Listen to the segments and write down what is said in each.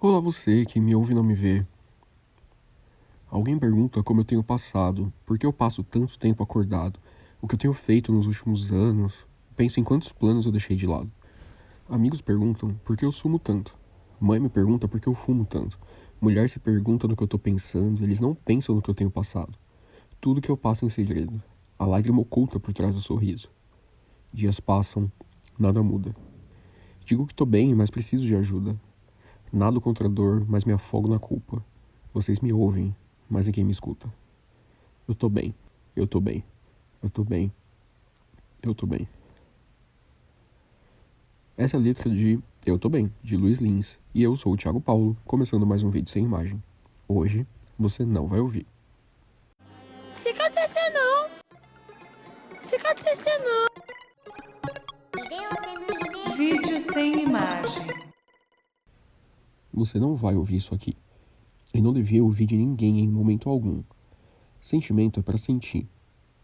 Olá você que me ouve e não me vê. Alguém pergunta como eu tenho passado, por que eu passo tanto tempo acordado, o que eu tenho feito nos últimos anos, penso em quantos planos eu deixei de lado. Amigos perguntam por que eu sumo tanto. Mãe me pergunta por que eu fumo tanto. Mulher se pergunta no que eu tô pensando, eles não pensam no que eu tenho passado. Tudo que eu passo em segredo. A lágrima oculta por trás do sorriso. Dias passam, nada muda. Digo que tô bem, mas preciso de ajuda. Nado contra a dor, mas me afogo na culpa. Vocês me ouvem, mas ninguém me escuta. Eu tô bem, eu tô bem, eu tô bem, eu tô bem. Essa é a letra de Eu Tô Bem, de Luiz Lins, e eu sou o Thiago Paulo, começando mais um vídeo sem imagem. Hoje, você não vai ouvir. Fica triste não. Fica triste não. Vídeo sem imagem. Você não vai ouvir isso aqui. E não devia ouvir de ninguém em momento algum. Sentimento é para sentir,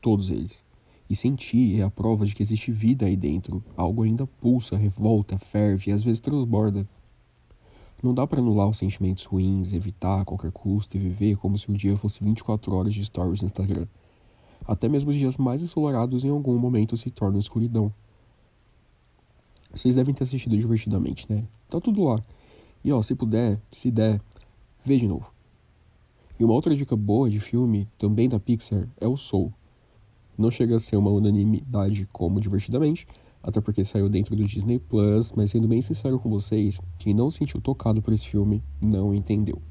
todos eles. E sentir é a prova de que existe vida aí dentro. Algo ainda pulsa, revolta, ferve e às vezes transborda. Não dá para anular os sentimentos ruins, evitar a qualquer custo e viver como se o dia fosse 24 horas de stories no Instagram. Até mesmo os dias mais ensolarados em algum momento se tornam escuridão. Vocês devem ter assistido Divertidamente, né? Tá tudo lá. E ó, se puder, se der, vê de novo. E uma outra dica boa de filme, também da Pixar, é o Soul. Não chega a ser uma unanimidade como Divertidamente, até porque saiu dentro do Disney Plus, mas sendo bem sincero com vocês, quem não se sentiu tocado por esse filme não entendeu.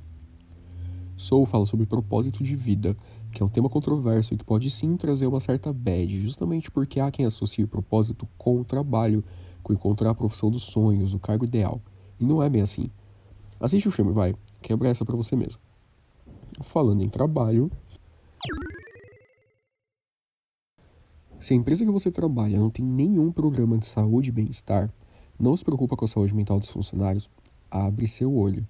Soul fala sobre propósito de vida, que é um tema controverso e que pode sim trazer uma certa bad, justamente porque há quem associe o propósito com o trabalho, com encontrar a profissão dos sonhos, o cargo ideal. E não é bem assim. Assiste o filme, vai, quebra essa pra você mesmo. Falando em trabalho, se a empresa que você trabalha não tem nenhum programa de saúde e bem-estar, não se preocupa com a saúde mental dos funcionários, abre seu olho.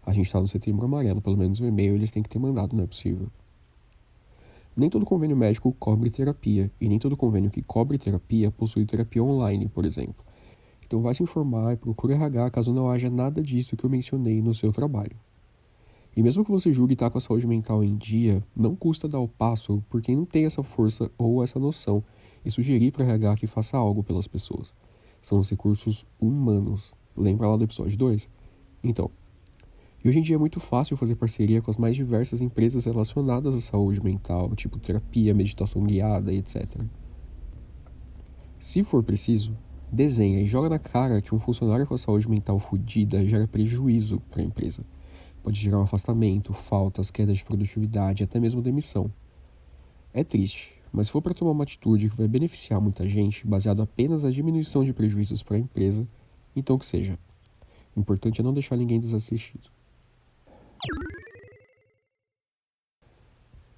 A gente está no Setembro Amarelo, pelo menos o e-mail eles têm que ter mandado, não é possível. Nem todo convênio médico cobre terapia, e nem todo convênio que cobre terapia possui terapia online, por exemplo. Então vai se informar e procure RH caso não haja nada disso que eu mencionei no seu trabalho. E mesmo que você julgue estar com a saúde mental em dia, não custa dar o passo por quem não tem essa força ou essa noção e sugerir para o RH que faça algo pelas pessoas. São os recursos humanos. Lembra lá do episódio 2? Então, e hoje em dia é muito fácil fazer parceria com as mais diversas empresas relacionadas à saúde mental, tipo terapia, meditação guiada, etc. Se for preciso, desenha e joga na cara que um funcionário com a saúde mental fodida gera prejuízo para a empresa. Pode gerar um afastamento, faltas, queda de produtividade, até mesmo demissão. É triste, mas se for para tomar uma atitude que vai beneficiar muita gente, baseado apenas na diminuição de prejuízos para a empresa, então que seja. O importante é não deixar ninguém desassistido.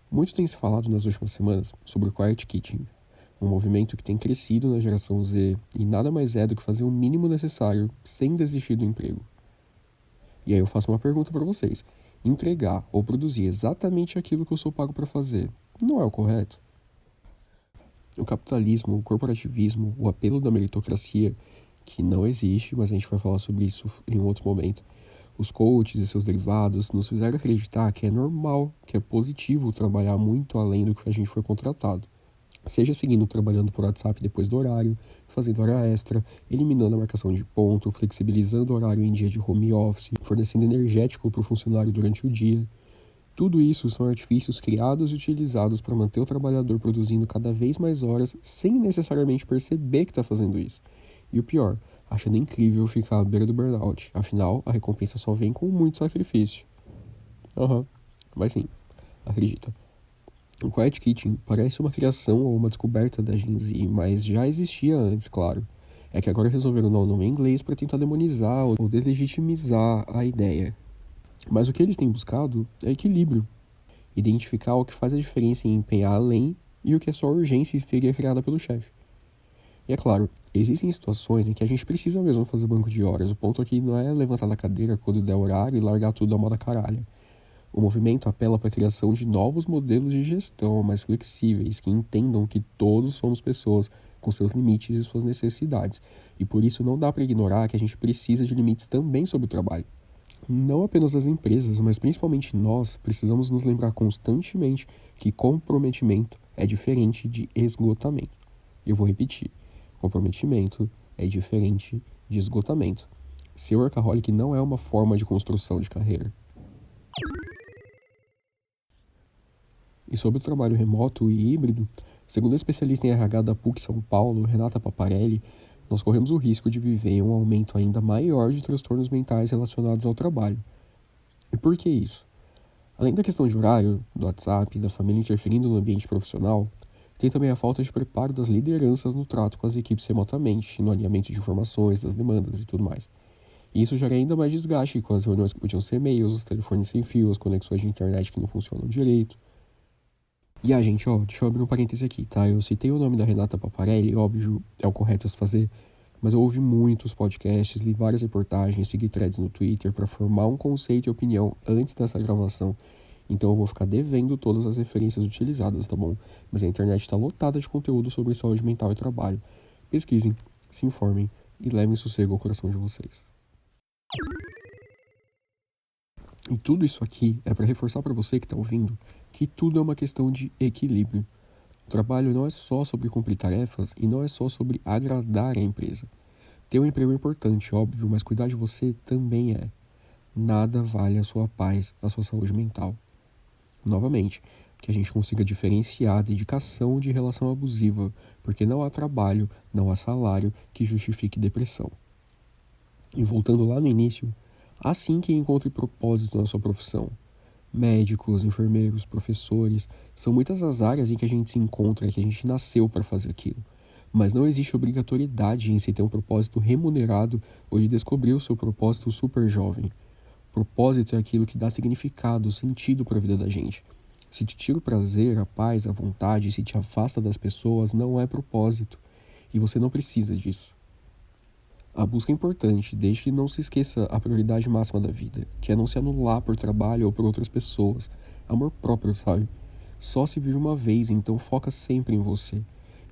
Muito tem se falado nas últimas semanas sobre o Quiet Quitting, um movimento que tem crescido na geração Z e nada mais é do que fazer o mínimo necessário sem desistir do emprego. E aí eu faço uma pergunta para vocês. Entregar ou produzir exatamente aquilo que eu sou pago para fazer não é o correto? O capitalismo, o corporativismo, o apelo da meritocracia, que não existe, mas a gente vai falar sobre isso em um outro momento. Os coaches e seus derivados nos fizeram acreditar que é normal, que é positivo trabalhar muito além do que a gente foi contratado. Seja seguindo trabalhando por WhatsApp depois do horário, fazendo hora extra, eliminando a marcação de ponto, flexibilizando o horário em dia de home office, fornecendo energético para o funcionário durante o dia. Tudo isso são artifícios criados e utilizados para manter o trabalhador produzindo cada vez mais horas sem necessariamente perceber que está fazendo isso. E o pior, achando incrível ficar à beira do burnout. Afinal, a recompensa só vem com muito sacrifício. Vai sim, acredita. O Quiet Quitting parece uma criação ou uma descoberta da Gen Z, mas já existia antes, claro. É que agora resolveram dar o nome em inglês para tentar demonizar ou deslegitimizar a ideia. Mas o que eles têm buscado é equilíbrio. Identificar o que faz a diferença em empenhar além e o que é só urgência e histeria criada pelo chefe. E é claro, existem situações em que a gente precisa mesmo fazer banco de horas. O ponto aqui não é levantar da cadeira quando der horário e largar tudo a moda caralho. O movimento apela para a criação de novos modelos de gestão mais flexíveis, que entendam que todos somos pessoas com seus limites e suas necessidades. E por isso não dá para ignorar que a gente precisa de limites também sobre o trabalho. Não apenas as empresas, mas principalmente nós, precisamos nos lembrar constantemente que comprometimento é diferente de esgotamento. Eu vou repetir. Comprometimento é diferente de esgotamento. Ser workaholic não é uma forma de construção de carreira. E sobre o trabalho remoto e híbrido, segundo a especialista em RH da PUC São Paulo, Renata Paparelli, nós corremos o risco de viver um aumento ainda maior de transtornos mentais relacionados ao trabalho. E por que isso? Além da questão de horário, do WhatsApp e da família interferindo no ambiente profissional, tem também a falta de preparo das lideranças no trato com as equipes remotamente, no alinhamento de informações, das demandas e tudo mais. E isso gera ainda mais desgaste com as reuniões que podiam ser e-mails, os telefones sem fio, as conexões de internet que não funcionam direito. E gente, deixa eu abrir um parêntese aqui, tá? Eu citei o nome da Renata Paparelli, óbvio, é o correto a se fazer, mas eu ouvi muitos podcasts, li várias reportagens, segui threads no Twitter para formar um conceito e opinião antes dessa gravação. Então eu vou ficar devendo todas as referências utilizadas, tá bom? Mas a internet está lotada de conteúdo sobre saúde mental e trabalho. Pesquisem, se informem e levem sossego ao coração de vocês. E tudo isso aqui é para reforçar para você que está ouvindo que tudo é uma questão de equilíbrio. O trabalho não é só sobre cumprir tarefas e não é só sobre agradar a empresa. Ter um emprego é importante, óbvio, mas cuidar de você também é. Nada vale a sua paz, a sua saúde mental. Novamente, que a gente consiga diferenciar a dedicação de relação abusiva, porque não há trabalho, não há salário que justifique depressão. E voltando lá no início, há sim quem encontre propósito na sua profissão. Médicos, enfermeiros, professores, são muitas as áreas em que a gente se encontra, que a gente nasceu para fazer aquilo. Mas não existe obrigatoriedade em se ter um propósito remunerado ou de descobrir o seu propósito super jovem. Propósito é aquilo que dá significado, sentido para a vida da gente. Se te tira o prazer, a paz, a vontade, se te afasta das pessoas, não é propósito. E você não precisa disso. A busca é importante, desde que não se esqueça a prioridade máxima da vida, que é não se anular por trabalho ou por outras pessoas. Amor próprio, sabe? Só se vive uma vez, então foca sempre em você.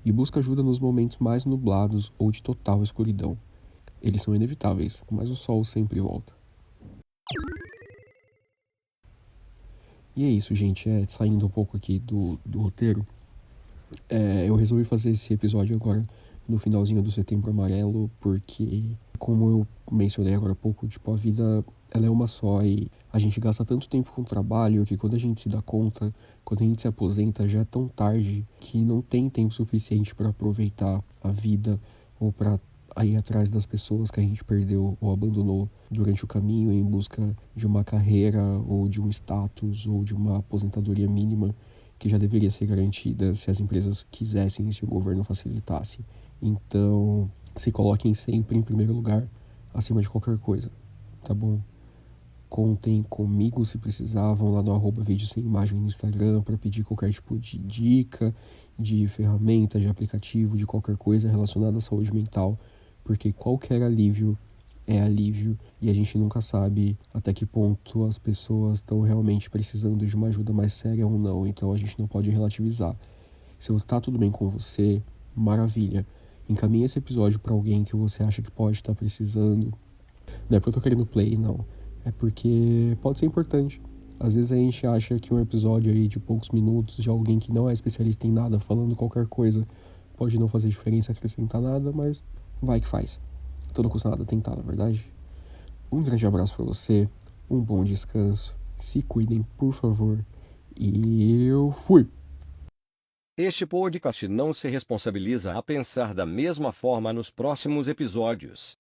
E busca ajuda nos momentos mais nublados ou de total escuridão. Eles são inevitáveis, mas o sol sempre volta. E é isso, gente. Saindo um pouco aqui do roteiro, eu resolvi fazer esse episódio agora no finalzinho do Setembro Amarelo, porque, como eu mencionei agora há pouco, a vida ela é uma só e a gente gasta tanto tempo com o trabalho que quando a gente se dá conta, quando a gente se aposenta, já é tão tarde que não tem tempo suficiente para aproveitar a vida ou para ir atrás das pessoas que a gente perdeu ou abandonou durante o caminho em busca de uma carreira ou de um status ou de uma aposentadoria mínima que já deveria ser garantida se as empresas quisessem e se o governo facilitasse. Então, se coloquem sempre em primeiro lugar, acima de qualquer coisa, tá bom? Contem comigo se precisar, vão lá no @vídeo sem imagem no Instagram para pedir qualquer tipo de dica, de ferramenta, de aplicativo, de qualquer coisa relacionada à saúde mental, porque qualquer alívio é alívio e a gente nunca sabe até que ponto as pessoas estão realmente precisando de uma ajuda mais séria ou não, então a gente não pode relativizar. Se está tudo bem com você, maravilha. Encaminhe esse episódio para alguém que você acha que pode estar precisando. Não é porque eu tô querendo play, não. É porque pode ser importante. Às vezes a gente acha que um episódio aí de poucos minutos de alguém que não é especialista em nada, falando qualquer coisa, pode não fazer diferença, acrescentar nada, mas vai que faz. Então não custa nada tentar, na verdade. Um grande abraço para você, um bom descanso, se cuidem, por favor, e eu fui! Este podcast não se responsabiliza a pensar da mesma forma nos próximos episódios.